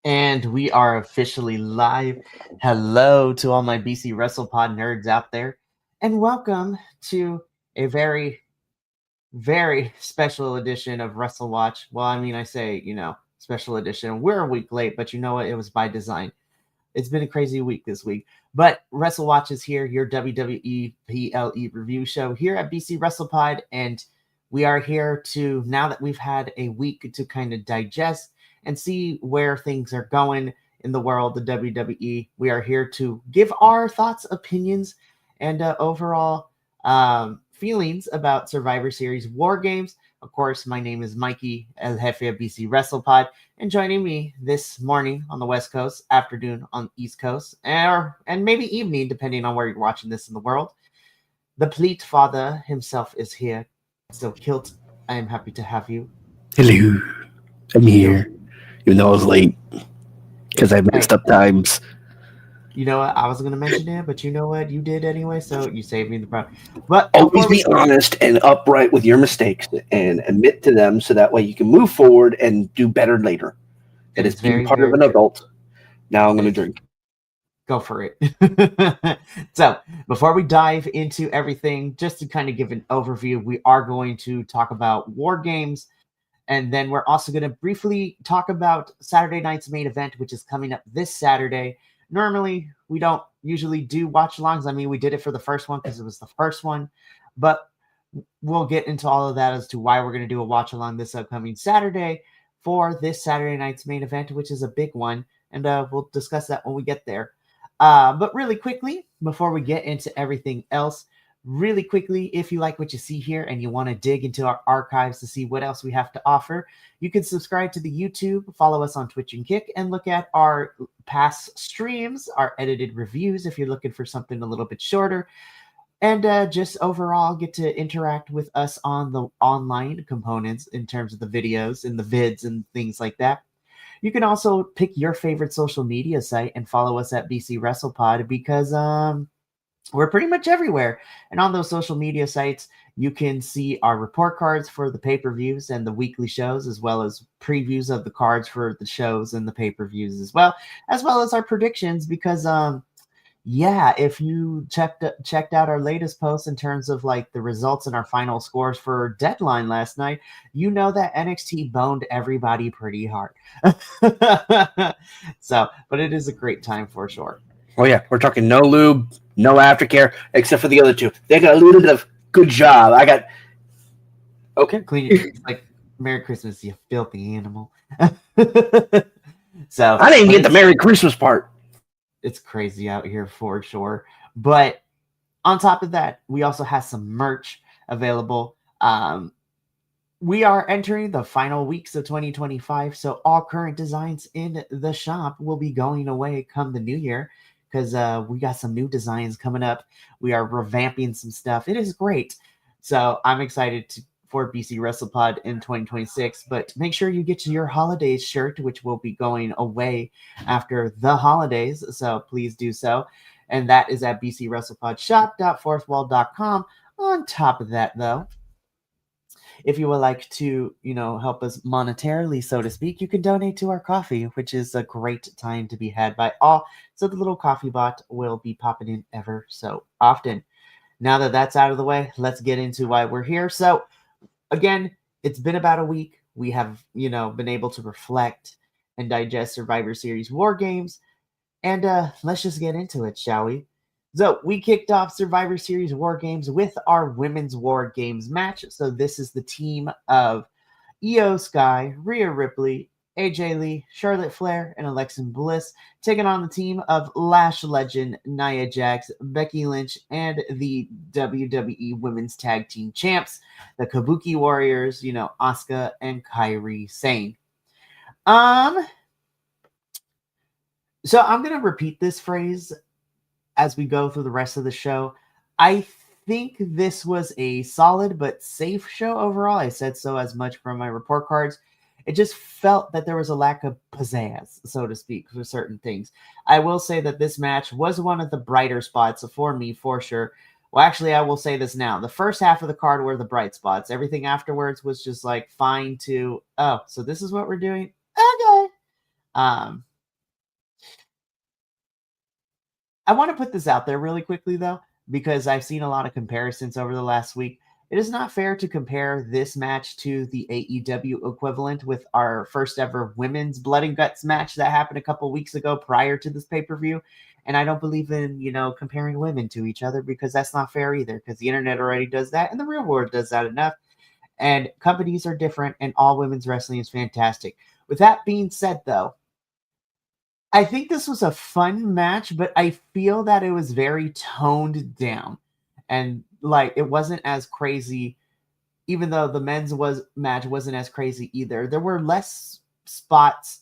And we are officially live. Hello to all my BC WrestlePod nerds out there, and welcome to a very special edition of Wrestle Watch. Well, I mean, I say, special edition. We're a week late, but you know what? It was by design. It's been a crazy week this week. But Wrestle Watch is here, your WWE PLE review show here at BC WrestlePod, and we are here to, now that we've had a week to kind of digest and see where things are going in the world of WWE. We are here to give our thoughts, opinions, and overall feelings about Survivor Series War Games. Of course, my name is Mikey, El Jefe of BC WrestlePod, and joining me this morning on the West Coast, afternoon on the East Coast, and maybe evening, depending on where you're watching this in the world, the Pleat Father himself is here. So, Kilt, I am happy to have you. Hello, I'm here. Even though I was late because I messed up times. You know what? I was going to mention it, but you know what? You did anyway, so you saved me the problem. But always be honest and upright with your mistakes and admit to them so that way you can move forward and do better later. That is being part of an adult. Now I'm going to drink. Go for it. So, before we dive into everything, just to kind of give an overview, we are going to talk about War Games. And then we're also going to briefly talk about Saturday night's main event, which is coming up this Saturday. Normally, we don't usually do watch-alongs. I mean, we did it for the first one because it was the first one. But we'll get into all of that as to why we're going to do a watch-along this upcoming Saturday for this Saturday night's main event, which is a big one. And we'll discuss that when we get there. But really quickly, before we get into everything else, really quickly, if you like what you see here and you want to dig into our archives to see what else we have to offer, you can subscribe to the YouTube, follow us on Twitch and Kick, and look at our past streams, our edited reviews if you're looking for something a little bit shorter, and just overall get to interact with us on the online components in terms of the videos and the vids and things like that. You can also pick your favorite social media site and follow us at BC WrestlePod because we're pretty much everywhere. And on those social media sites, you can see our report cards for the pay-per-views and the weekly shows, as well as previews of the cards for the shows and the pay-per-views as well as our predictions. Because, if you checked out our latest post in terms of like the results and our final scores for Deadline last night, you know that NXT boned everybody pretty hard. But it is a great time for sure. Oh yeah, we're talking no lube, no aftercare, except for the other two. They got a little bit of good job. I got clean like Merry Christmas, you filthy animal. So I didn't get the Merry Christmas part. It's crazy out here for sure. But on top of that, we also have some merch available. We are entering the final weeks of 2025, so all current designs in the shop will be going away come the new year because we got some new designs coming up. We are revamping some stuff. It is great. So I'm excited for BC WrestlePod in 2026, but make sure you get your holidays shirt, which will be going away after the holidays. So please do so. And that is at bcwrestlepodshop.fourthwall.com. On top of that, though, if you would like to, help us monetarily, so to speak, you can donate to our coffee, which is a great time to be had by all. So the little coffee bot will be popping in ever so often. Now that that's out of the way, let's get into why we're here. So again, it's been about a week. We have, been able to reflect and digest Survivor Series War Games. And let's just get into it, shall we? So we kicked off Survivor Series War Games with our Women's War Games match. So this is the team of Io Sky, Rhea Ripley, AJ Lee, Charlotte Flair, and Alexa Bliss, taking on the team of Lash legend Nia Jax, Becky Lynch, and the WWE Women's Tag Team Champs, the Kabuki Warriors, Asuka and Kairi Sane. So I'm going to repeat this phrase as we go through the rest of the show. I think this was a solid but safe show overall. I said so as much from my report cards. It just felt that there was a lack of pizzazz, so to speak, for certain things. I will say that this match was one of the brighter spots for me, for sure. Well, actually, I will say this now. The first half of the card were the bright spots. Everything afterwards was just like fine to, oh, so this is what we're doing? Okay. I want to put this out there really quickly, though, because I've seen a lot of comparisons over the last week. It is not fair to compare this match to the AEW equivalent with our first ever women's Blood and Guts match that happened a couple weeks ago prior to this pay-per-view. And I don't believe in, comparing women to each other because that's not fair either, because the internet already does that and the real world does that enough. And companies are different, and all women's wrestling is fantastic. With that being said, though, I think this was a fun match, but I feel that it was very toned down. And like it wasn't as crazy, even though the match wasn't as crazy either. There were less spots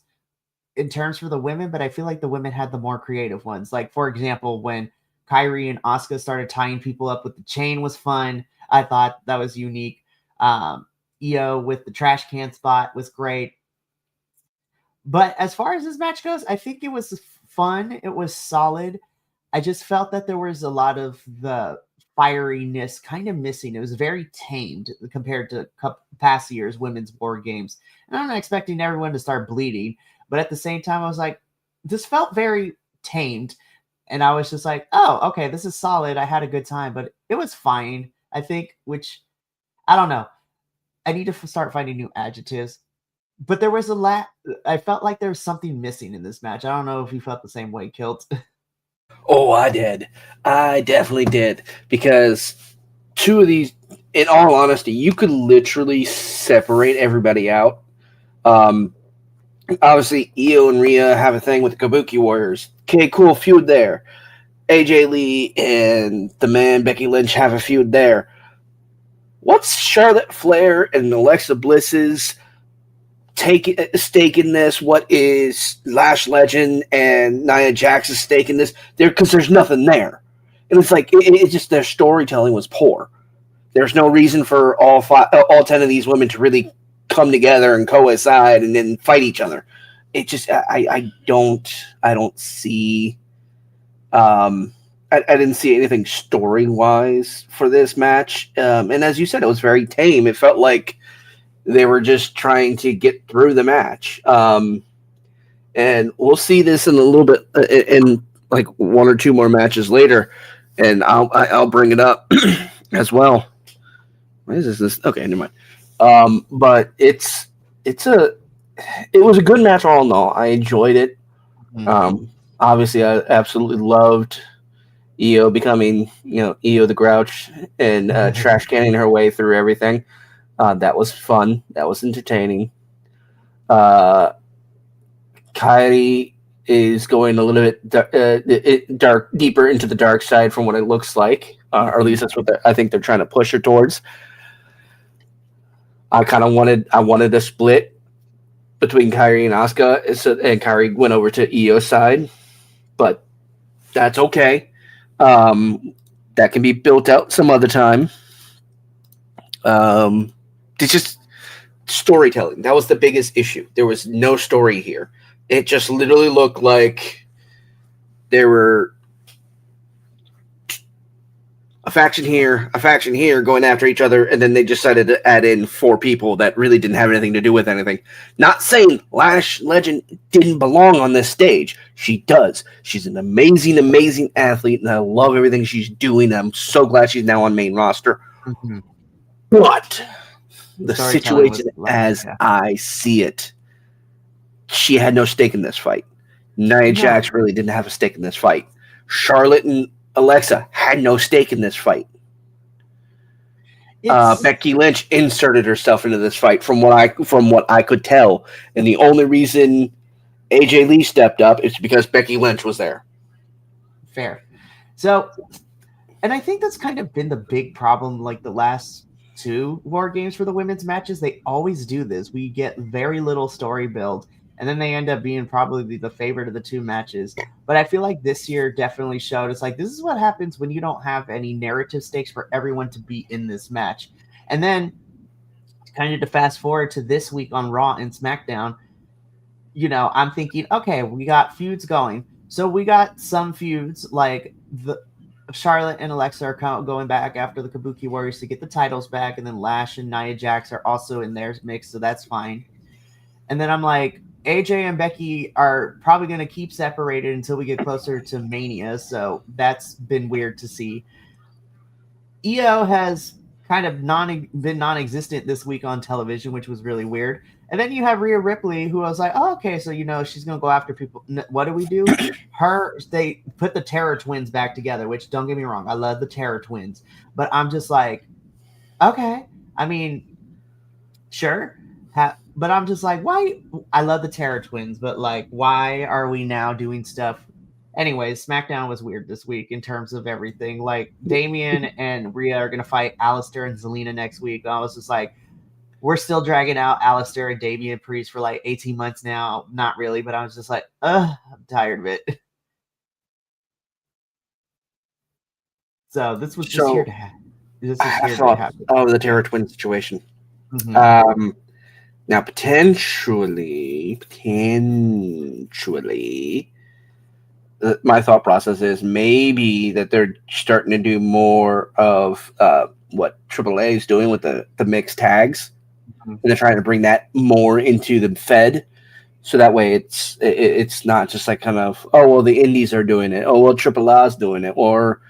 in terms for the women, but I feel like the women had the more creative ones. Like, for example, when Kyrie and Asuka started tying people up with the chain was fun. I thought that was unique. Io with the trash can spot was great. But as far as this match goes, I think it was fun. It was solid. I just felt that there was a lot of the fieriness kind of missing. It was very tamed compared to past years' women's war games. And I'm not expecting everyone to start bleeding, but at the same time, I was like, this felt very tamed. And I was just like, oh, okay, this is solid. I had a good time, but it was fine, I think, which I don't know. I need to start finding new adjectives. But there was I felt like there was something missing in this match. I don't know if you felt the same way, Kilt. Oh, I did. I definitely did. Because two of these, in all honesty, you could literally separate everybody out. Obviously, Io and Rhea have a thing with the Kabuki Warriors. Okay, cool, feud there. AJ Lee and the man Becky Lynch have a feud there. What's Charlotte Flair and Alexa Bliss's stake in this? What is Lash Legend and Nia Jax's stake in this? Because there's nothing there, and it's like it's just their storytelling was poor. There's no reason for all 10 of these women to really come together and coincide and then fight each other. It just I don't see. I didn't see anything story wise for this match, and as you said, it was very tame. It felt like they were just trying to get through the match. And we'll see this in a little bit in like one or two more matches later. And I'll bring it up as well. What is this? Okay, never mind. But it was a good match all in all. I enjoyed it. Mm-hmm. Obviously I absolutely loved Io becoming, Io the Grouch and trash canning her way through everything. That was fun. That was entertaining. Kyrie is going a little bit deeper into the dark side from what it looks like, or at least that's what I think they're trying to push her towards. I wanted a split between Kyrie and Asuka, and Kyrie went over to Io's side, but that's okay. That can be built out some other time. It's just storytelling. That was the biggest issue. There was no story here. It just literally looked like there were a faction here going after each other, and then they decided to add in 4 people that really didn't have anything to do with anything. Not saying Lash Legend didn't belong on this stage. She does. She's an amazing, amazing athlete, and I love everything she's doing. I'm so glad she's now on main roster. Mm-hmm. But the situation as I see it, she had no stake in this fight. Nia Jax really didn't have a stake in this fight. Charlotte and Alexa had no stake in this fight. Becky Lynch inserted herself into this fight from what I could tell, and the only reason AJ Lee stepped up is because Becky Lynch was there. Fair. So, and I think that's kind of been the big problem, like the last 2 war games for the women's matches. They always do this. We get very little story build, and then they end up being probably the favorite of the 2 matches. But I feel like this year definitely showed it's like this is what happens when you don't have any narrative stakes for everyone to be in this match. And then kind of to fast forward to this week on Raw and SmackDown, I'm thinking, okay, we got feuds going. So we got some feuds like the Charlotte and Alexa are going back after the Kabuki Warriors to get the titles back, and then Lash and Nia Jax are also in their mix, so that's fine. And then I'm like, AJ and Becky are probably going to keep separated until we get closer to Mania, so that's been weird to see. EO has kind of been non-existent this week on television, which was really weird. And then you have Rhea Ripley, who I was like, oh, okay, so she's gonna go after people. What do we do? They put the Terror Twins back together, which, don't get me wrong, I love the Terror Twins, but I'm just like, okay, I mean, sure, but I'm just like, why? I love the Terror Twins, but like, why are we now doing stuff? Anyways, SmackDown was weird this week in terms of everything. Like, Damian and Rhea are going to fight Alistair and Zelina next week. I was just like, we're still dragging out Alistair and Damian Priest for like 18 months now. Not really, but I was just like, I'm tired of it. So this was just here to happen. This was here to happen. Oh, the Terror Twin situation. Mm-hmm. Now, potentially, my thought process is maybe that they're starting to do more of what AAA is doing with the mixed tags, and they're trying to bring that more into the Fed, so that way it's not just like kind of, oh well, the Indies are doing it, oh well, AAA is doing it, or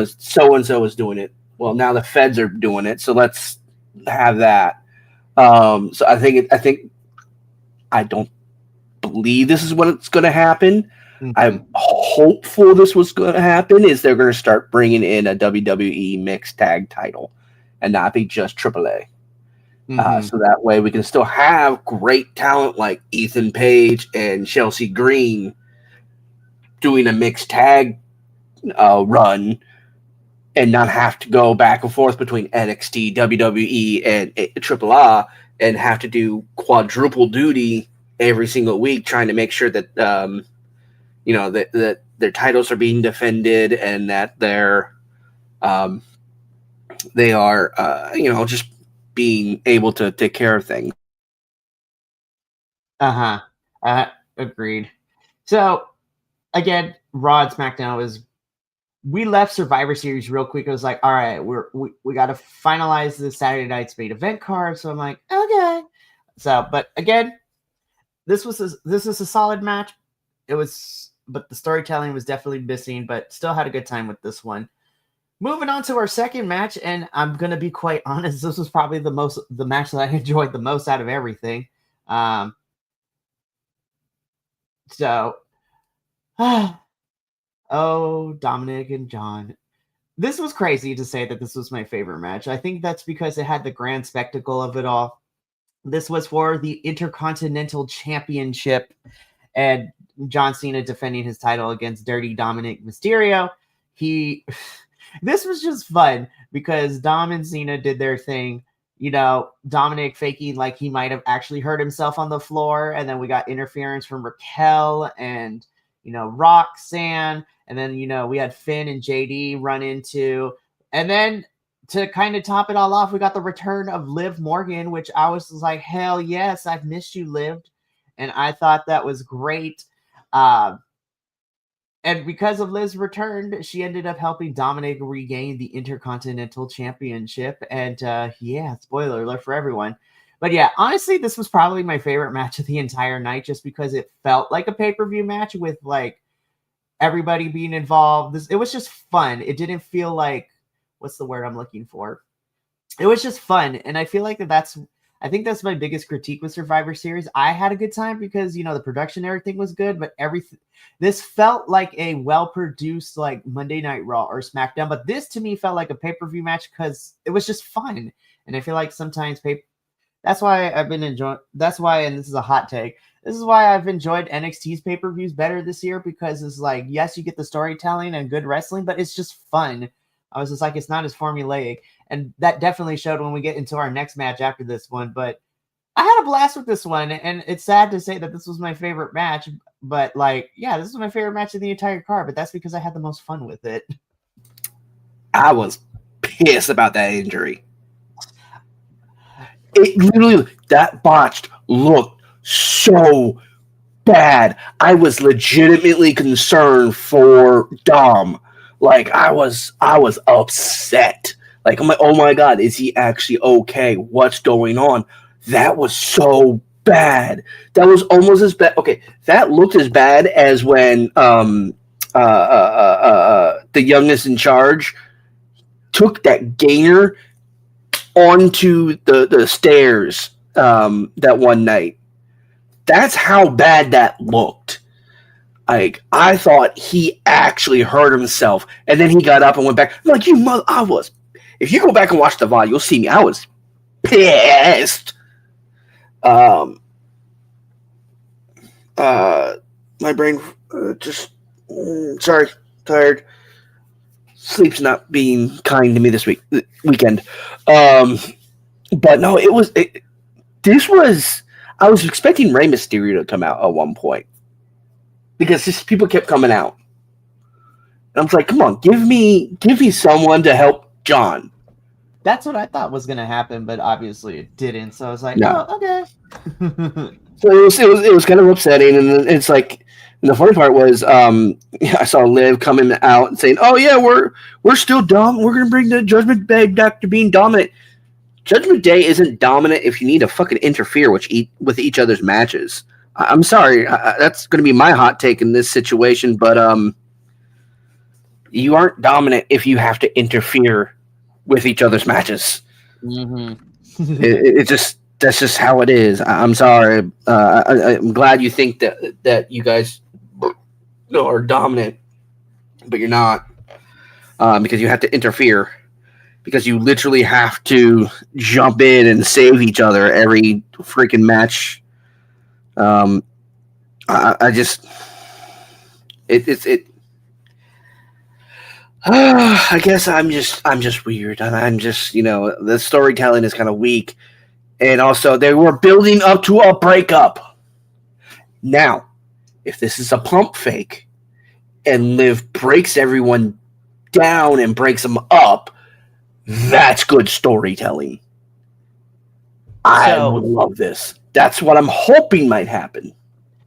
so and so is doing it. Well, now the Feds are doing it, so let's have that. So I don't believe this is what's going to happen. Mm-hmm. I'm hopeful this was going to happen. Is they're going to start bringing in a WWE mixed tag title and not be just AAA. Mm-hmm. So that way we can still have great talent like Ethan Page and Chelsea Green doing a mixed tag run and not have to go back and forth between NXT, WWE, and AAA and have to do quadruple duty every single week trying to make sure that that their titles are being defended and that they are just being able to take care of things. Agreed. So again, Raw and SmackDown we left Survivor Series real quick. I was like, all right, we got to finalize the Saturday night's main event card. So I'm like, okay. So, but again, this is a solid match. But the storytelling was definitely missing, but still had a good time with this one. Moving on to our second match, and I'm going to be quite honest, this was probably the match that I enjoyed the most out of everything. Dominic and John. This was crazy to say that this was my favorite match. I think that's because it had the grand spectacle of it all. This was for the Intercontinental Championship, and John Cena defending his title against Dirty Dominic Mysterio. This was just fun because Dom and Cena did their thing. Dominic faking like he might have actually hurt himself on the floor, and then we got interference from Raquel and Roxanne, and then we had Finn and JD run into, and then to kind of top it all off, we got the return of Liv Morgan, which I was like, hell yes, I've missed you, Liv, and I thought that was great. And because of Liv's return, she ended up helping Dominic regain the Intercontinental Championship. And spoiler alert for everyone. But yeah, honestly, this was probably my favorite match of the entire night just because it felt like a pay-per-view match with like everybody being involved. It was just fun. It didn't feel like, what's the word I'm looking for? It was just fun. And I feel like I think that's my biggest critique with Survivor Series. I had a good time because, the production, everything was good, but this felt like a well-produced like Monday Night Raw or SmackDown, but this to me felt like a pay-per-view match because it was just fun. And I feel like sometimes that's why I've been enjoying, and this is a hot take, this is why I've enjoyed NXT's pay-per-views better this year because it's like, yes, you get the storytelling and good wrestling, but it's just fun. I was just like, it's not as formulaic. And that definitely showed when we get into our next match after this one. But I had a blast with this one. And it's sad to say that this was my favorite match. But this is my favorite match of the entire card. But that's because I had the most fun with it. I was pissed about that injury. It literally, that botched looked so bad. I was legitimately concerned for Dom. Like, I was upset. Like, I'm like, oh my God, is he actually okay? What's going on? That was so bad. That was almost as bad. Okay, that looked as bad as when the youngest in charge took that gainer onto the stairs that one night. That's how bad that looked. Like, I thought he actually hurt himself, and then he got up and went back. I'm like, you mother! I was. If you go back and watch the VOD, you'll see me. I was pissed. My brain just sorry, tired. Sleep's not being kind to me this weekend. But no, this was. I was expecting Rey Mysterio to come out at one point because just people kept coming out, and I was like, "Come on, give me someone to help John." That's what I thought was going to happen, but obviously it didn't. So I was like, no. "Oh, okay." So it was kind of upsetting, and it's like, and the funny part was, I saw Liv coming out and saying, "Oh yeah, we're still dumb. We're going to bring the Judgment Day back to being dominant." Judgment Day isn't dominant if you need to fucking interfere with each other's matches. I'm sorry, that's going to be my hot take in this situation, but you aren't dominant if you have to interfere with each other's matches. Mm-hmm. That's just how it is. I'm sorry. I'm glad you think that you guys are dominant, but you're not, because you have to interfere. Because you literally have to jump in and save each other every freaking match. I guess I'm just weird. I'm just, the storytelling is kind of weak. And also, they were building up to a breakup. Now, if this is a pump fake and Liv breaks everyone down and breaks them up, that's good storytelling. I would love this. That's what I'm hoping might happen.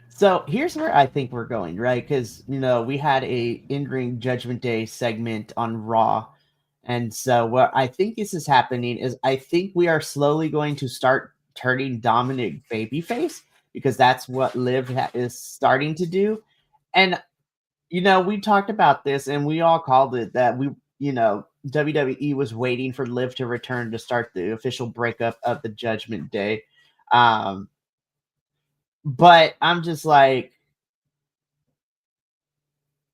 So here's where I think we're going, right? Because, we had a in-ring Judgment Day segment on Raw. And so what I think is happening is I think we are slowly going to start turning Dominic babyface, because that's what Liv is starting to do. And, we talked about this and we all called it that WWE was waiting for Liv to return to start the official breakup of the Judgment Day. But I'm just like,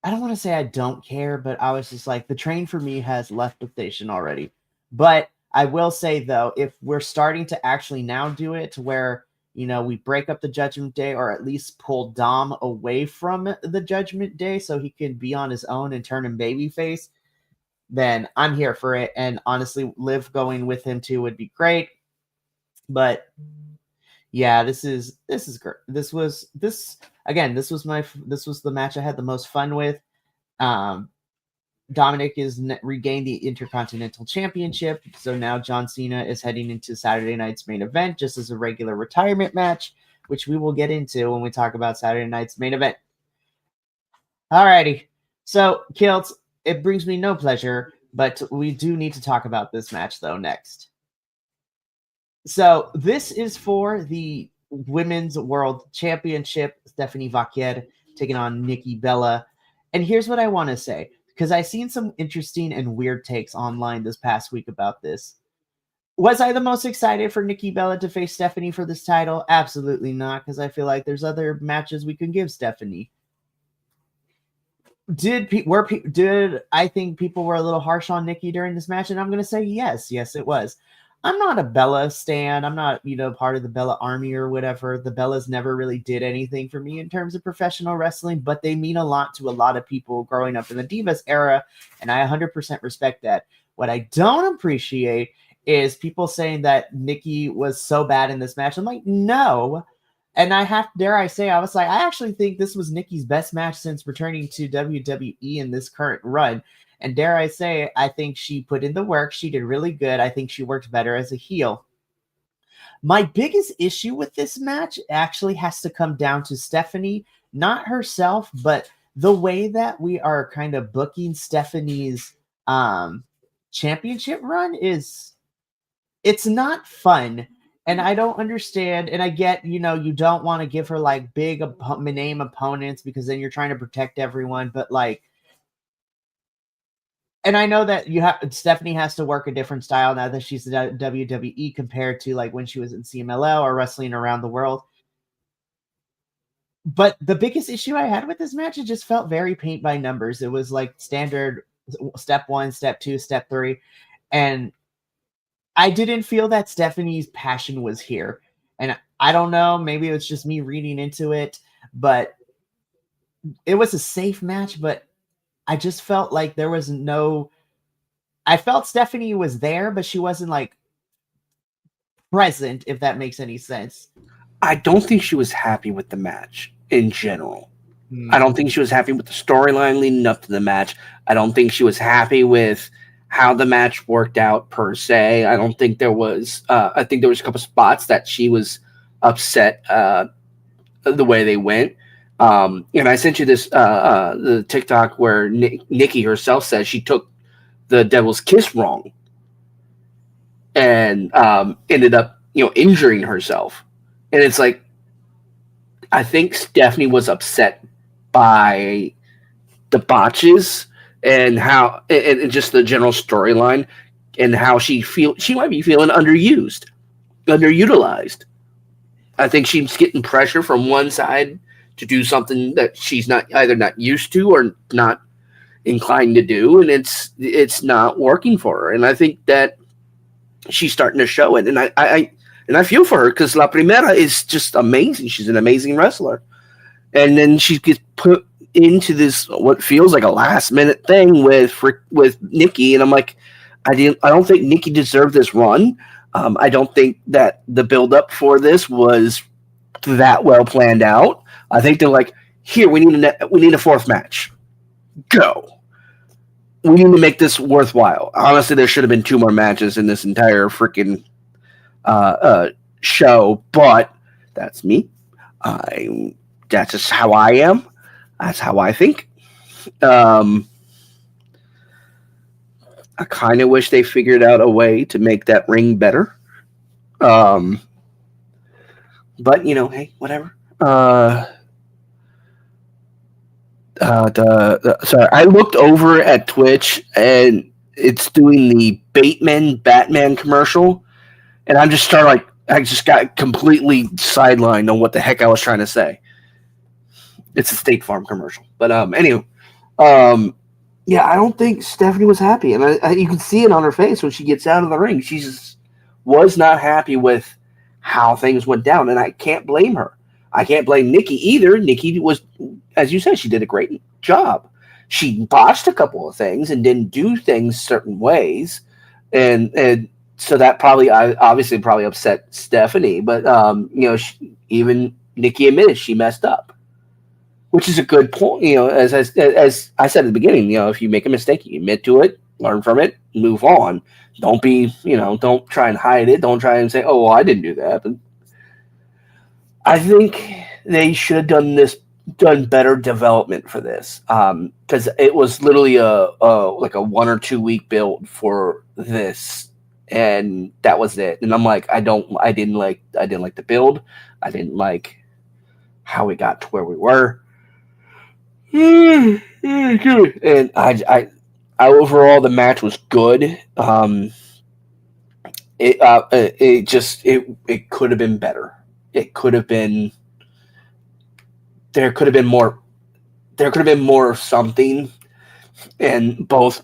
I don't want to say I don't care, but I was just like, the train for me has left the station already. But I will say, though, if we're starting to actually now do it to where, we break up the Judgment Day, or at least pull Dom away from the Judgment Day so he can be on his own and turn him babyface, then I'm here for it. And honestly, Liv going with him too would be great. But yeah, this is great. This was the match I had the most fun with. Dominic is regained the Intercontinental Championship, so now John Cena is heading into Saturday night's main event just as a regular retirement match, which we will get into when we talk about Saturday night's main event. Alrighty, so Kilts, it brings me no pleasure, but we do need to talk about this match though next. So this is for the Women's World Championship. Stephanie Vaquer taking on Nikki Bella. And here's what I want to say, because I've seen some interesting and weird takes online this past week about this. Was I the most excited for Nikki Bella to face Stephanie for this title? Absolutely not, because I feel like there's other matches we can give Stephanie. Did I think people were a little harsh on Nikki during this match? And I'm going to say yes, it was. I'm not a Bella stan. I'm not, part of the Bella army or whatever. The Bellas never really did anything for me in terms of professional wrestling, but they mean a lot to a lot of people growing up in the Divas era, and I 100% respect that. What I don't appreciate is people saying that Nikki was so bad in this match. I'm like, no. And I was like, I actually think this was Nikki's best match since returning to WWE in this current run. And dare I say, I think she put in the work. She did really good. I think she worked better as a heel. My biggest issue with this match actually has to come down to Stephanie, not herself, but the way that we are kind of booking Stephanie's championship run it's not fun. And I don't understand, and I get, you don't want to give her like big name opponents because then you're trying to protect everyone, but like, and I know that Stephanie has to work a different style now that she's in WWE compared to like when she was in CMLL or wrestling around the world. But the biggest issue I had with this match, it just felt very paint by numbers. It was like standard step 1, step 2, step 3, and I didn't feel that Stephanie's passion was here. And I don't know, maybe it was just me reading into it, but it was a safe match, but I just felt like there was I felt Stephanie was there, but she wasn't like present, if that makes any sense. I don't think she was happy with the match in general. I don't think she was happy with the storyline leading up to the match. I don't think she was happy with how the match worked out per se. I don't think there was. I think there was a couple spots that she was upset the way they went. And I sent you this the TikTok where Nikki herself says she took the Devil's Kiss wrong and ended up injuring herself. And it's like, I think Stephanie was upset by the botches and how and just the general storyline and how she might be feeling underutilized. I think she's getting pressure from one side to do something that she's either not used to or not inclined to do, and it's not working for her. And I think that she's starting to show it. And I feel for her because La Primera is just amazing. She's an amazing wrestler. And then she gets put into this what feels like a last minute thing with Nikki, and I'm like, I don't think Nikki deserved this run. I don't think that the build up for this was that well planned out. I think they're like, here, we need a fourth match. Go. We need to make this worthwhile. Honestly, there should have been 2 more matches in this entire freaking show, but that's me. That's just how I am. That's how I think. I kind of wish they figured out a way to make that ring better. But hey, whatever. Sorry, I looked over at Twitch and it's doing the Batman commercial, and I just got completely sidelined on what the heck I was trying to say. It's a State Farm commercial, but anyway, yeah, I don't think Stephanie was happy, and you can see it on her face when she gets out of the ring. She just was not happy with how things went down, and I can't blame her. I can't blame Nikki either. Nikki was, as you said, she did a great job. She botched a couple of things and didn't do things certain ways, and so that probably upset Stephanie. But even Nikki admitted she messed up, which is a good point. As I said at the beginning, if you make a mistake, you admit to it, learn from it, move on. Don't don't try and hide it. Don't try and say, "Oh, well, I didn't do that." But I think they should have done better development for this, because it was literally like a 1 or 2 week build for this, and that was it. And I'm like, I didn't like the build. I didn't like how we got to where we were. And I overall, the match was good. It could have been better. It could have been. There could have been more. There could have been more of something, and both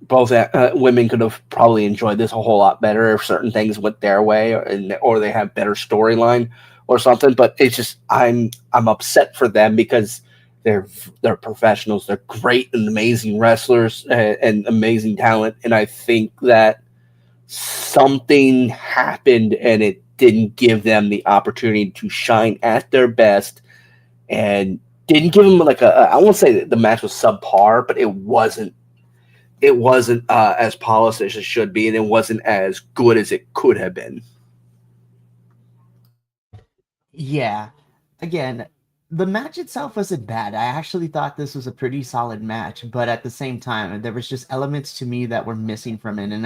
women could have probably enjoyed this a whole lot better if certain things went their way, or they have better storyline or something. But it's just I'm upset for them because they're professionals. They're great and amazing wrestlers and amazing talent, and I think that something happened and it didn't give them the opportunity to shine at their best, and didn't give them I won't say that the match was subpar, but it wasn't as polished as it should be, and it wasn't as good as it could have been. Yeah. Again, the match itself wasn't bad. I actually thought this was a pretty solid match, but at the same time, there was just elements to me that were missing from it, and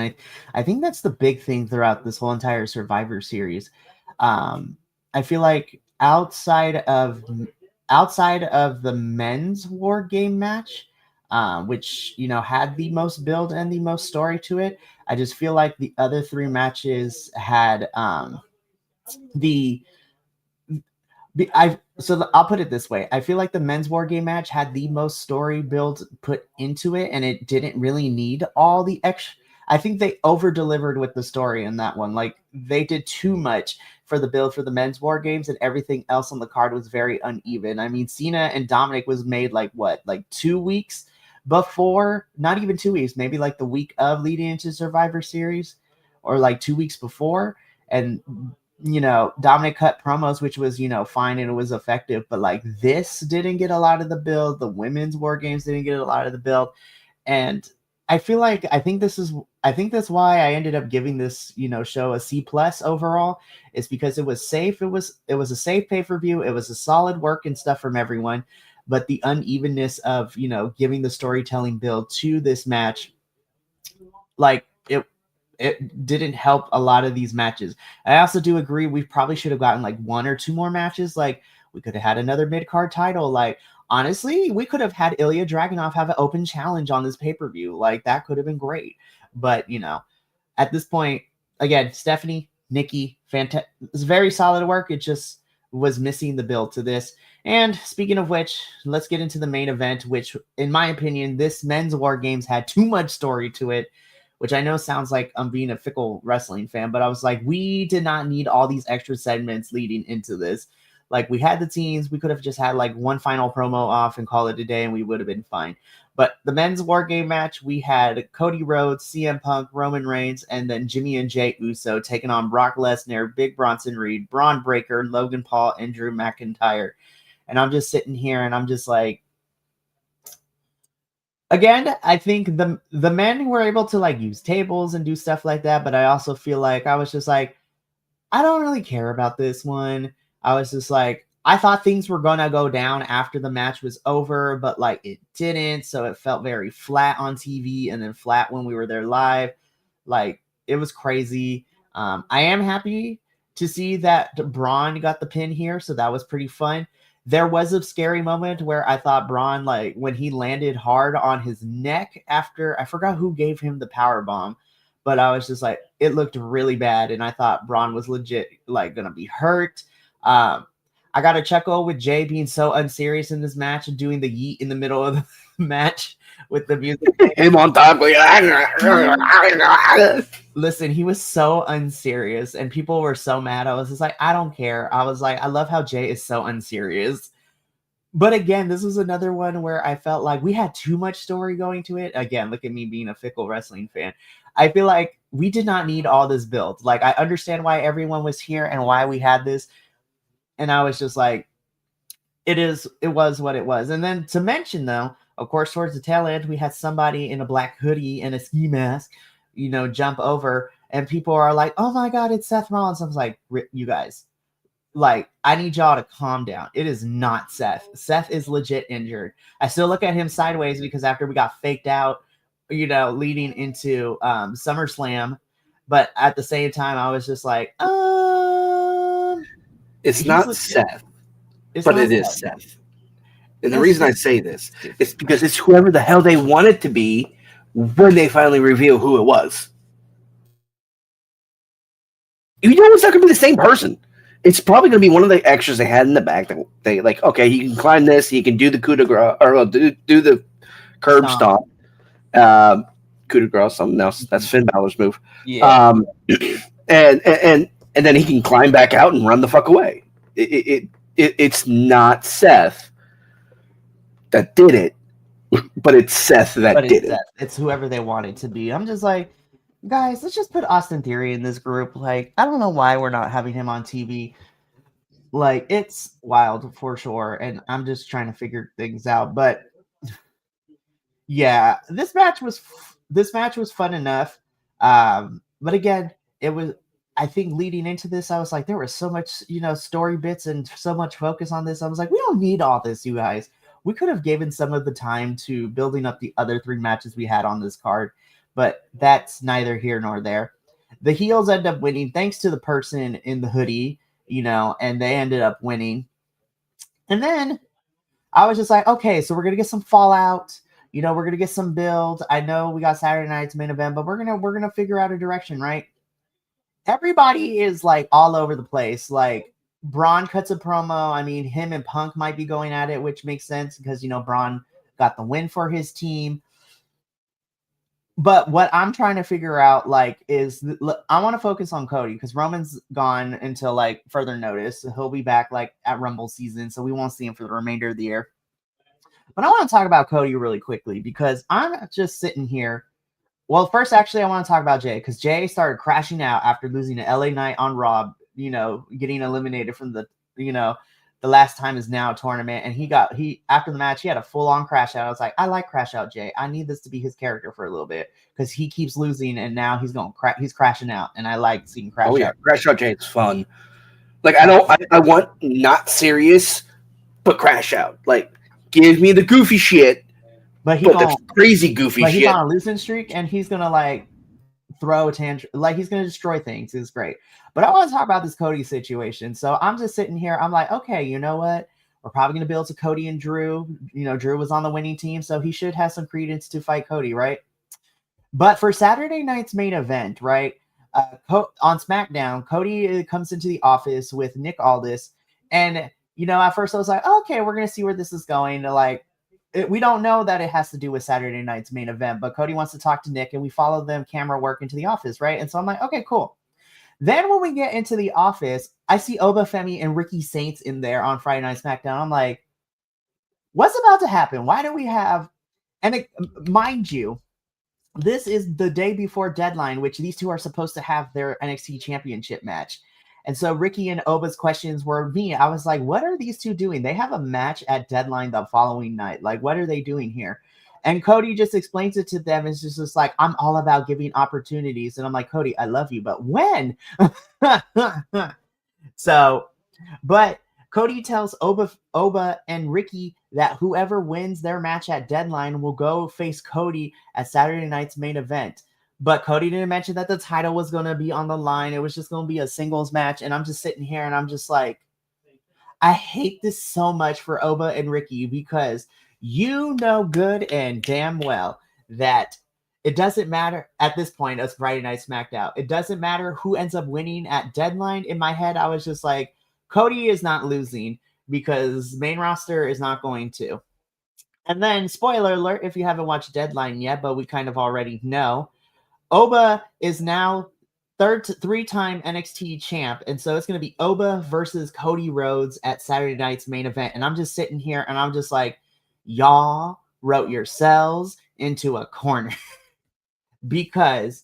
I think that's the big thing throughout this whole entire Survivor series. I feel like outside of the men's war game match, which had the most build and the most story to it, I just feel like the other three matches had the I'll put it this way. I feel like the men's war game match had the most story build put into it, and it didn't really need all the extra. I think they over delivered with the story in that one. Like, they did too much for the build for the men's war games, and everything else on the card was very uneven. I mean, Cena and Dominic was made like 2 weeks before, not even 2 weeks, maybe like the week of leading into Survivor Series, or like 2 weeks before. And Dominic cut promos, which was, fine, and it was effective, but like, this didn't get a lot of the build. The women's war games didn't get a lot of the build. And I think that's why I ended up giving this, show a C+ overall. It's because it was safe. It was a safe pay-per-view. It was a solid work and stuff from everyone, but the unevenness of, giving the storytelling build to this match, like, it didn't help a lot of these matches. I also do agree we probably should have gotten like one or two more matches. Like, we could have had another mid-card title. Like, honestly, we could have had Ilya Dragunov have an open challenge on this pay-per-view. Like, that could have been great. But, at this point, again, Stephanie, Nikki, fantastic. It's very solid work. It just was missing the build to this. And speaking of which, let's get into the main event, which, in my opinion, this men's war games had too much story to it, which I know sounds like I'm being a fickle wrestling fan, but I was like, we did not need all these extra segments leading into this. Like, we had the teams, we could have just had like one final promo off and call it a day, and we would have been fine. But the men's war game match, we had Cody Rhodes, CM Punk, Roman Reigns, and then Jimmy and Jay Uso taking on Brock Lesnar, Big Bronson Reed, Braun Breaker, Logan Paul, and Drew McIntyre. And I'm just sitting here and I'm just like, again, I think the men were able to like use tables and do stuff like that, but I also feel like I was just like, I don't really care about this one. I was just like, I thought things were gonna go down after the match was over, but like, it didn't, so it felt very flat on TV and then flat when we were there live. Like, it was crazy. I am happy to see that Braun got the pin here, so that was pretty fun. There was a scary moment where I thought Braun, like, when he landed hard on his neck after, I forgot who gave him the power bomb, but I was just like, it looked really bad, and I thought Braun was legit, like, gonna be hurt. I got a chuckle with Jay being so unserious in this match and doing the yeet in the middle of the match with the music. Him on top. Listen, he was so unserious, and people were so mad. I was just like, I don't care. I was like, I love how Jay is so unserious. But again, this was another one where I felt like we had too much story going to it. Again, look at me being a fickle wrestling fan. I feel like we did not need all this build. Like, I understand why everyone was here and why we had this. And I was just like, it was what it was. And then to mention, though, of course, towards the tail end, we had somebody in a black hoodie and a ski mask, jump over, and people are like, oh my God, it's Seth Rollins. I was like, you guys, like, I need y'all to calm down. It is not Seth. Seth is legit injured. I still look at him sideways because after we got faked out, leading into SummerSlam, but at the same time, I was just like, it's not Seth, but it is Seth. And the reason I say this is because it's whoever the hell they want it to be when they finally reveal who it was. You know it's not going to be the same person. It's probably going to be one of the extras they had in the back that they like, okay, he can climb this, he can do the coup de grace, or do the curb stomp. Coup de grace, something else. That's Finn Balor's move. Yeah. And then he can climb back out and run the fuck away. It's not Seth that did it, but it's Seth that did it. It's whoever they want it to be. I'm just like, guys, let's just put Austin Theory in this group. Like, I don't know why we're not having him on TV. Like, it's wild for sure, and I'm just trying to figure things out. But yeah, this match was fun enough. But again, it was I think leading into this, I was like, there was so much, story bits and so much focus on this. I was like, we don't need all this, you guys. We could have given some of the time to building up the other 3 matches we had on this card, but that's neither here nor there. The heels end up winning thanks to the person in the hoodie, and they ended up winning. And then I was just like, okay, so we're going to get some fallout. We're going to get some build. I know we got Saturday night's main event, but we're going to figure out a direction, right? Everybody is like all over the place. Like Braun cuts a promo. I mean, him and Punk might be going at it, which makes sense because, Braun got the win for his team. But what I'm trying to figure out, is I want to focus on Cody because Roman's gone until further notice. He'll be back at Rumble season, so we won't see him for the remainder of the year. But I want to talk about Cody really quickly because I'm just sitting here. Well, first, actually, I want to talk about Jay because Jay started crashing out after losing to LA Knight on Raw, getting eliminated from the last time is now tournament. And after the match, he had a full on crash out. I was like, I like crash out Jay. I need this to be his character for a little bit because he keeps losing and now he's crashing out. And I like seeing crash out. Oh yeah, crash out Jay is fun. I want not serious, but crash out. Give me the goofy shit. But the crazy goofy shit. He's on a losing streak and he's gonna throw a tantrum. He's gonna destroy things. It's great. But I want to talk about this Cody situation. So I'm just sitting here. I'm like, okay, you know what? We're probably gonna build to Cody and Drew. Drew was on the winning team, so he should have some credence to fight Cody, right? But for Saturday night's main event, right? On SmackDown, Cody comes into the office with Nick Aldis, and at first I was like, okay, we're gonna see where this is going. We don't know that it has to do with Saturday night's main event, but Cody wants to talk to Nick and we follow them camera work into the office, right? And so I'm like, okay, cool. Then when we get into the office, I see Oba Femi and Ricky Saints in there on Friday Night SmackDown. I'm like, what's about to happen? Why do we have, mind you, this is the day before Deadline, which these two are supposed to have their NXT championship match. And so Ricky and Oba's questions were me. I was like, what are these two doing? They have a match at Deadline the following night. What are they doing here? And Cody just explains it to them. It's just like, I'm all about giving opportunities. And I'm like, Cody, I love you, but when? But Cody tells Oba and Ricky that whoever wins their match at Deadline will go face Cody at Saturday night's main event. But Cody didn't mention that the title was going to be on the line. It was just going to be a singles match. And I'm just sitting here and I'm just like, I hate this so much for Oba and Ricky because good and damn well that it doesn't matter at this point as Friday Night SmackDown. It doesn't matter who ends up winning at Deadline. In my head, I was just like, Cody is not losing because main roster is not going to. And then, spoiler alert, if you haven't watched Deadline yet, but we kind of already know, Oba is now three-time NXT champ, and so it's going to be Oba versus Cody Rhodes at Saturday night's main event. And I'm just sitting here, and I'm just like, y'all wrote yourselves into a corner because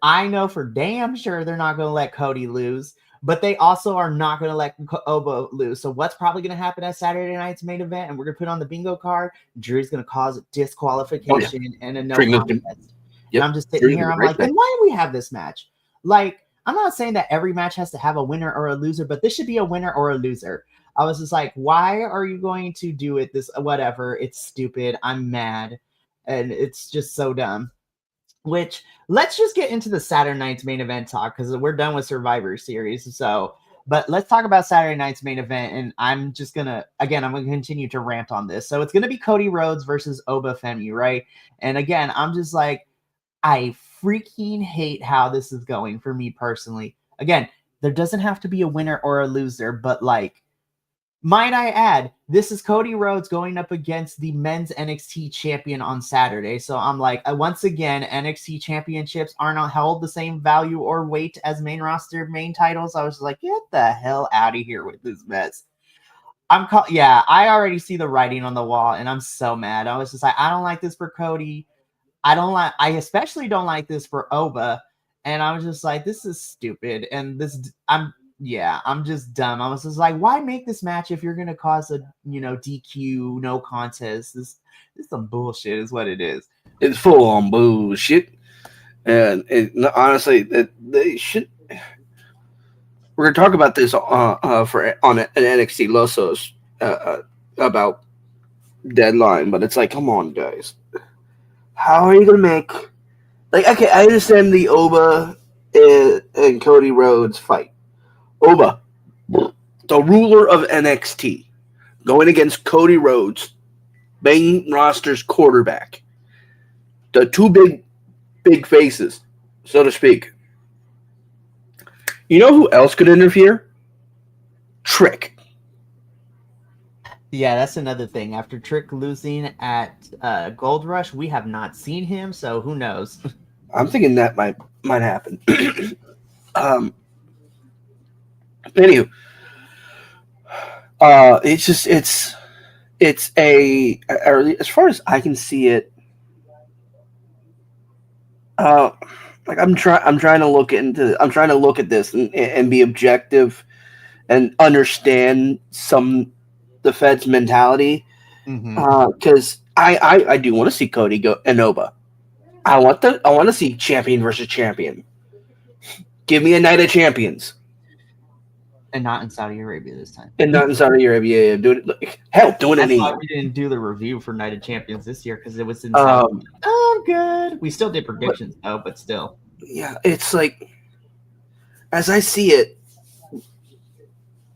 I know for damn sure they're not going to let Cody lose, but they also are not going to let Oba lose. So what's probably going to happen at Saturday night's main event, and we're going to put on the bingo card, Drew's going to cause disqualification and a no contest. Yep. And I'm just sitting here. I'm like, then why do we have this match? I'm not saying that every match has to have a winner or a loser, but this should be a winner or a loser. I was just like, why are you going to do it? This, whatever. It's stupid. I'm mad. And it's just so dumb. Which, let's just get into the Saturday night's main event talk because we're done with Survivor Series. But let's talk about Saturday night's main event. And I'm going to continue to rant on this. So it's going to be Cody Rhodes versus Oba Femi, right? And again, I'm just like, I freaking hate how this is going for me personally. Again, there doesn't have to be a winner or a loser, but might I add, this is Cody Rhodes going up against the men's NXT champion on Saturday. So I'm like, once again, NXT championships are not held the same value or weight as main roster main titles. I was just like, get the hell out of here with this mess. I already see the writing on the wall and I'm so mad. I was just like, I don't like this for Cody. I especially don't like this for Oba. And I was just like, this is stupid. And I'm just dumb. I was just like, why make this match if you're going to cause a, DQ, no contest? This is some bullshit is what it is. It's full on bullshit. And honestly, they should, we're gonna talk about this on an NXT Losos about deadline, but it's like, come on, guys, how are you gonna make okay? I understand the Oba and Cody Rhodes fight. Oba, the ruler of NXT, going against Cody Rhodes, main roster's quarterback. The two big faces, so to speak. You know who else could interfere? Trick. Yeah, that's another thing. After Trick losing at Gold Rush, we have not seen him, so who knows? I'm thinking that might happen. Anywho, it's a, as far as I can see it. I'm trying to look at this and be objective and understand the Fed's mentality, because I do want to see Cody go and Oba. I want to see champion versus champion. Give me a night of champions, and not in Saudi Arabia this time. And not in Saudi Arabia. Do it in That's England. why we didn't do the review for Night of Champions this year, because it was in Saudi. Oh, good. We still did predictions though, but still. Yeah, it's like, as I see it,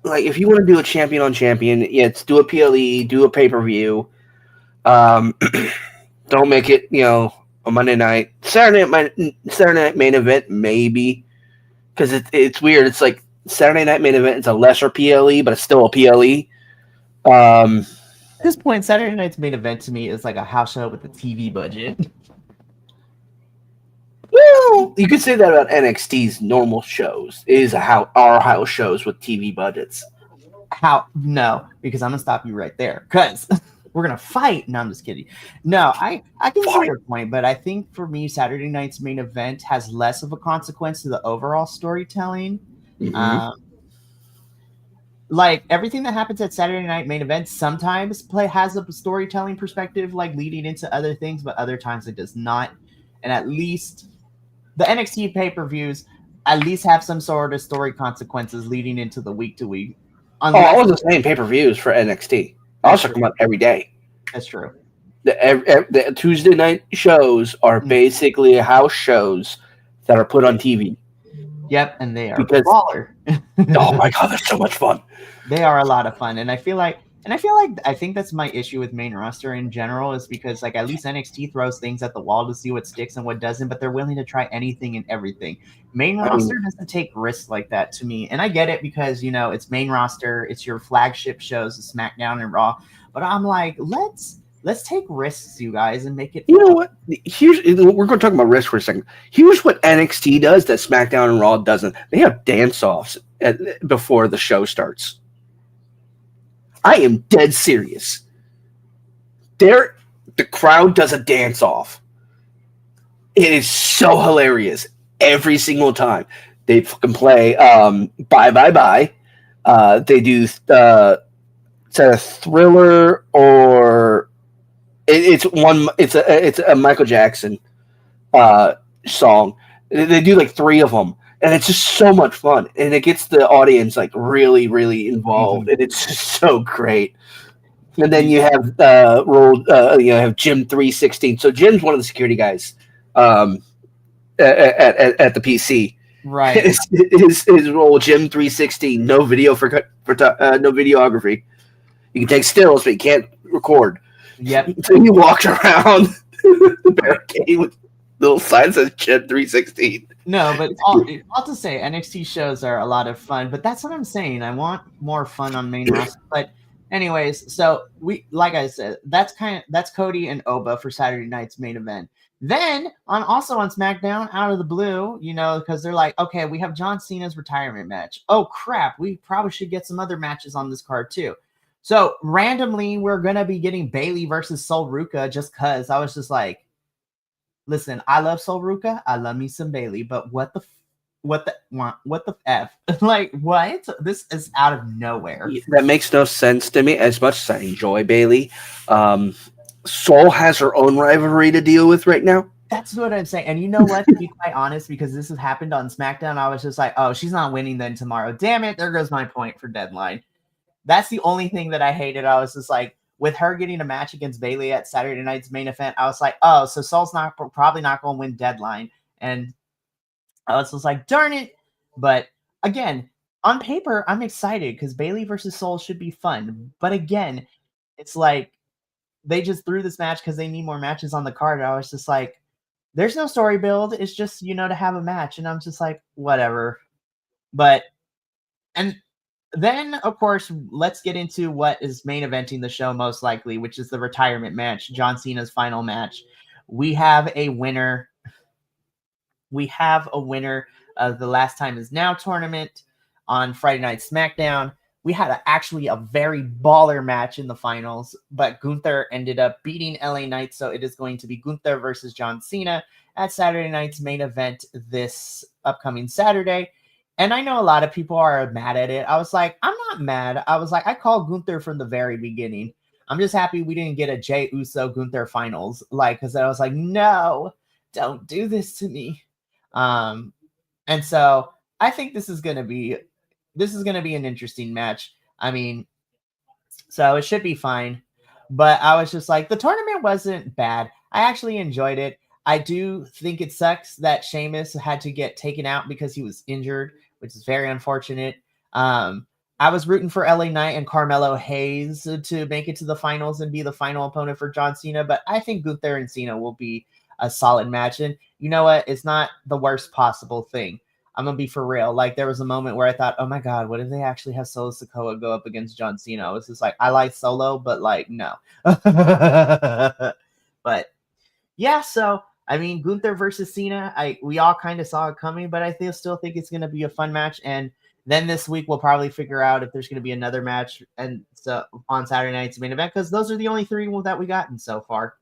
like if you want to do a champion on champion, yeah, it's do a PLE, do a pay-per-view. Don't make it, a Monday night, Saturday night main event, maybe, because it's weird. It's like Saturday night main event. It's a lesser PLE, but it's still a PLE. At this point, Saturday night's main event to me is like a house show with a TV budget. Well, you could say that about NXT's normal shows. Our house shows with TV budgets. No, because I'm gonna stop you right there, because we're gonna fight. No, I'm just kidding. No, I can see your point, but I think for me, Saturday night's main event has less of a consequence to the overall storytelling. Like everything that happens at Saturday night main event sometimes has a storytelling perspective, like leading into other things, but other times it does not. And at least the NXT pay-per-views at least have some sort of story consequences leading into the week to week. I was the same pay-per-views for NXT. I was talking about every day. That's true. The Tuesday night shows are basically house shows that are put on TV. Yep, and they are baller. Oh my god, they're so much fun. They are a lot of fun, and I think that's my issue with main roster in general, is because like at least NXT throws things at the wall to see what sticks and what doesn't, but they're willing to try anything and everything. Main roster doesn't take risks like that to me, and I get it because it's main roster, it's your flagship shows, the SmackDown and Raw. But I'm like, let's take risks, you guys, and make it. You know what? We're going to talk about risks for a second. Here's what NXT does that SmackDown and Raw doesn't. They have dance-offs before the show starts. I am dead serious. The crowd does a dance-off. It is so hilarious every single time. They fucking play Bye Bye Bye. They do it's a Thriller, or it's a Michael Jackson song. They do like 3 of them. And it's just so much fun, and it gets the audience like really, really involved, and it's just so great. And then you have have Jim 316. So Jim's one of the security guys at the PC. Right. His role, Jim 316. No video for no videography. You can take stills, but you can't record. Yep. So he walks around the barricade with little signs that says Jim 316. No, but I'll just say NXT shows are a lot of fun, but that's what I'm saying. I want more fun on main roster. But anyways, so like I said, that's Cody and Oba for Saturday night's main event. Then on SmackDown, out of the blue, because they're like, okay, we have John Cena's retirement match. Oh crap, we probably should get some other matches on this card too. So randomly, we're gonna be getting Bayley versus Sol Ruca, just cause I was just like, listen, I love Sol Ruca. I love me some Bayley, but what the F? Like, what? This is out of nowhere. That makes no sense to me. As much as I enjoy Bayley, Sol has her own rivalry to deal with right now. That's what I'm saying. And you know what? To be quite honest, because this has happened on SmackDown, I was just like, oh, she's not winning then tomorrow. Damn it. There goes my point for Deadline. That's the only thing that I hated. I was just like, with her getting a match against Bayley at Saturday night's main event, I was like, oh, so Soul's probably not going to win Deadline. And I was just like, darn it. But again, on paper, I'm excited because Bayley versus Soul should be fun. But again, it's like they just threw this match because they need more matches on the card. I was just like, there's no story build. It's just, to have a match. And I'm just like, whatever. But, and then, of course, let's get into what is main eventing the show most likely, which is the retirement match, John Cena's final match. We have a winner. We have a winner of the Last Time Is Now tournament on Friday Night SmackDown. We had actually a very baller match in the finals, but Gunther ended up beating LA Knight, so it is going to be Gunther versus John Cena at Saturday night's main event this upcoming Saturday. And I know a lot of people are mad at it. I was like, I'm not mad. I was like, I called Gunther from the very beginning. I'm just happy we didn't get a Jey Uso Gunther finals, because I was like, no, don't do this to me. And so I think this is going to be an interesting match. I mean, so it should be fine. But I was just like, the tournament wasn't bad. I actually enjoyed it. I do think it sucks that Sheamus had to get taken out because he was injured, which is very unfortunate. I was rooting for LA Knight and Carmelo Hayes to make it to the finals and be the final opponent for John Cena, but I think Gunther and Cena will be a solid match. And you know what? It's not the worst possible thing. I'm going to be for real. Like, there was a moment where I thought, oh my God, what if they actually have Solo Sikoa go up against John Cena? It's just like, I like Solo, but like, no. But yeah, so I mean, Gunther versus Cena, we all kind of saw it coming, but I still think it's going to be a fun match. And then this week we'll probably figure out if there's going to be another match and so on Saturday night's main event, because those are the only three that we gotten so far.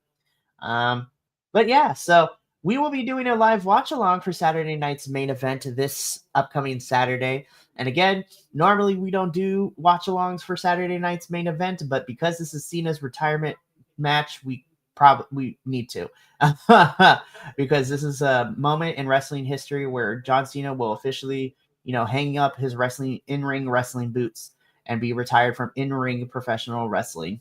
But yeah, so we will be doing a live watch along for Saturday night's main event this upcoming Saturday. And again, normally we don't do watch alongs for Saturday night's main event, but because this is Cena's retirement match, we need to, because this is a moment in wrestling history where John Cena will officially, hang up his in-ring wrestling boots and be retired from in-ring professional wrestling,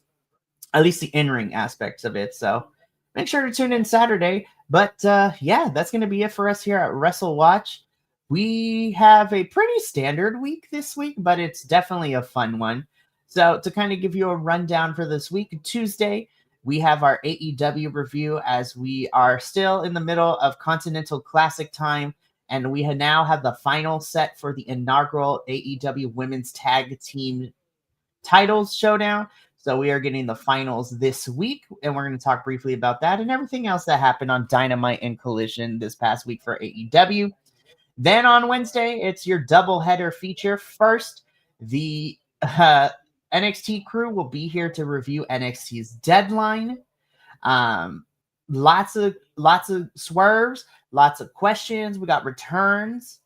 at least the in-ring aspects of it. So make sure to tune in Saturday. But yeah, that's going to be it for us here at Wrestle Watch. We have a pretty standard week this week, but it's definitely a fun one. So to kind of give you a rundown for this week, Tuesday, we have our AEW review as we are still in the middle of Continental Classic time, and we now have the final set for the inaugural AEW Women's Tag Team Titles Showdown. So we are getting the finals this week, and we're going to talk briefly about that and everything else that happened on Dynamite and Collision this past week for AEW. Then on Wednesday, it's your doubleheader feature. First, the NXT crew will be here to review NXT's Deadline. Lots of swerves, lots of questions. We got returns.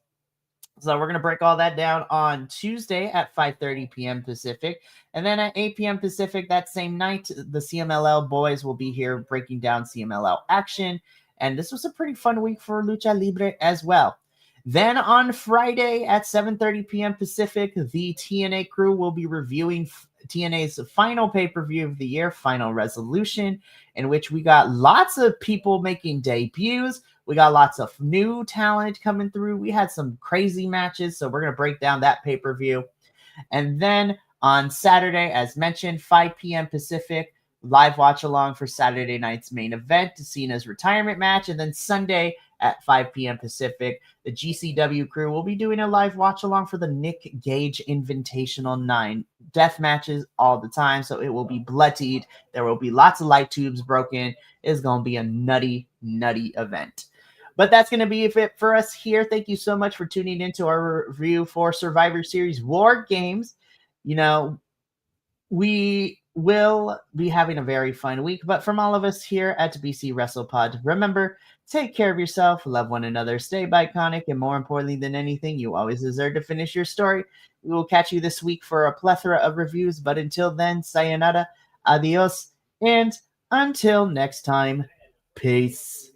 So we're going to break all that down on Tuesday at 5:30 p.m. Pacific. And then at 8 p.m. Pacific that same night, the CMLL boys will be here breaking down CMLL action. And this was a pretty fun week for Lucha Libre as well. Then on Friday at 7:30 p.m. Pacific, the TNA crew will be reviewing TNA's final pay-per-view of the year, Final Resolution, in which we got lots of people making debuts. We got lots of new talent coming through. We had some crazy matches, so we're going to break down that pay-per-view. And then on Saturday, as mentioned, 5 p.m. Pacific, live watch along for Saturday night's main event, Cena's retirement match. And then Sunday at 5 p.m. Pacific, the GCW crew will be doing a live watch along for the Nick Gage Invitational 9 death matches all the time. So it will be bloodied. There will be lots of light tubes broken. It's going to be a nutty event. But that's going to be it for us here. Thank you so much for tuning into our review for Survivor Series War Games. We will be having a very fun week. But from all of us here at BC WrestlePod, remember, take care of yourself, love one another, stay Bi-Conic, and more importantly than anything, you always deserve to finish your story. We will catch you this week for a plethora of reviews. But until then, sayonara, adios, and until next time, peace.